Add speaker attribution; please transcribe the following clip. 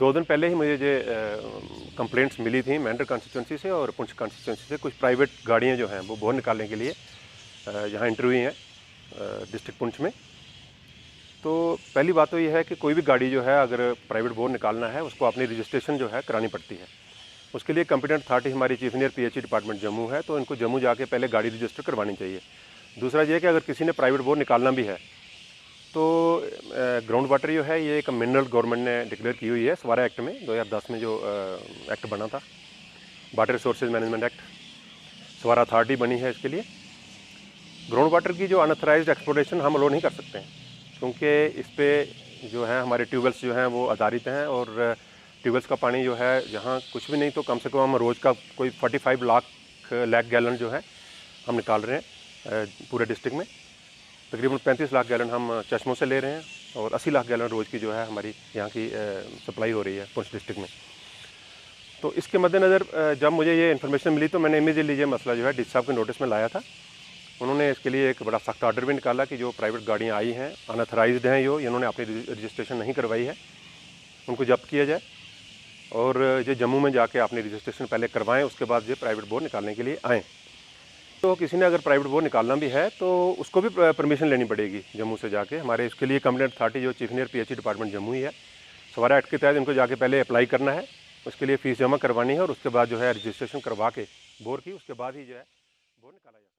Speaker 1: 2 दिन पहले ही मुझे जो कंप्लेंट्स मिली थी मैंडर कॉन्स्टिट्यूंसी से और पुंछ कॉन्स्टिट्यूंसी से। कुछ प्राइवेट गाड़ियाँ जो हैं वो बोर निकालने के लिए यहाँ एंटर हुई हैं डिस्ट्रिक्ट पुंछ में। तो पहली बात तो ये है कि कोई भी गाड़ी जो है अगर प्राइवेट बोर निकालना है उसको अपनी रजिस्ट्रेशन जो है करानी पड़ती है। उसके लिए कंपिटेंट अथॉरिटी हमारी chief engineer PHE department Jammu है, तो इनको जम्मू जाके पहले गाड़ी रजिस्टर करवानी चाहिए। दूसरा ये कि अगर किसी ने प्राइवेट बोर निकालना भी है तो ग्राउंड वाटर जो है ये एक मिनरल गवर्नमेंट ने डिक्लेयर की हुई है सवारा एक्ट में, 2010 में जो एक्ट बना था, वाटर रिसोर्सेज मैनेजमेंट एक्ट। सवारा अथॉरिटी बनी है इसके लिए। ग्राउंड वाटर की जो अनऑथराइज्ड एक्सप्लोरेशन हम अलो नहीं कर सकते हैं, क्योंकि इस पर जो है हमारे ट्यूबवेल्स जो हैं वो आधारित हैं और ट्यूबवेल्स का पानी जो है जहाँ कुछ भी नहीं तो कम से कम हम रोज़ का कोई 45 लाख गैलन जो है हम निकाल रहे हैं पूरे डिस्ट्रिक्ट में। तकरीबन 35 लाख गैलन हम चश्मों से ले रहे हैं और 80 लाख गैलन रोज़ की जो है हमारी यहाँ की सप्लाई हो रही है पुंछ डिस्ट्रिक्ट में। तो इसके मद्देनज़र जब मुझे ये इन्फॉर्मेशन मिली तो मैंने इमीडिएटली ये मसला जो है डी साहब के नोटिस में लाया था। उन्होंने इसके लिए एक बड़ा सख्त ऑर्डर भी निकाला कि जो प्राइवेट गाड़ियाँ आई हैं अनऑथराइज्ड हैं, इन्होंने अपनी रजिस्ट्रेशन नहीं करवाई है, उनको जब्त किया जाए और ये जम्मू में जाके अपनी रजिस्ट्रेशन पहले करवाएं, उसके बाद ये प्राइवेट बोर निकालने के लिए आएँ। तो किसी ने अगर प्राइवेट बोर निकालना भी है तो उसको भी परमिशन लेनी पड़ेगी जम्मू से जाके। हमारे इसके लिए कंप्लेंट अथॉरिटी जो chief engineer PHE department Jammu ही है, सवारा एक्ट के तहत इनको जाके पहले अप्लाई करना है, उसके लिए फ़ीस जमा करवानी है और उसके बाद जो है रजिस्ट्रेशन करवा के बोर की, उसके बाद ही जो है बोर निकाला जाए।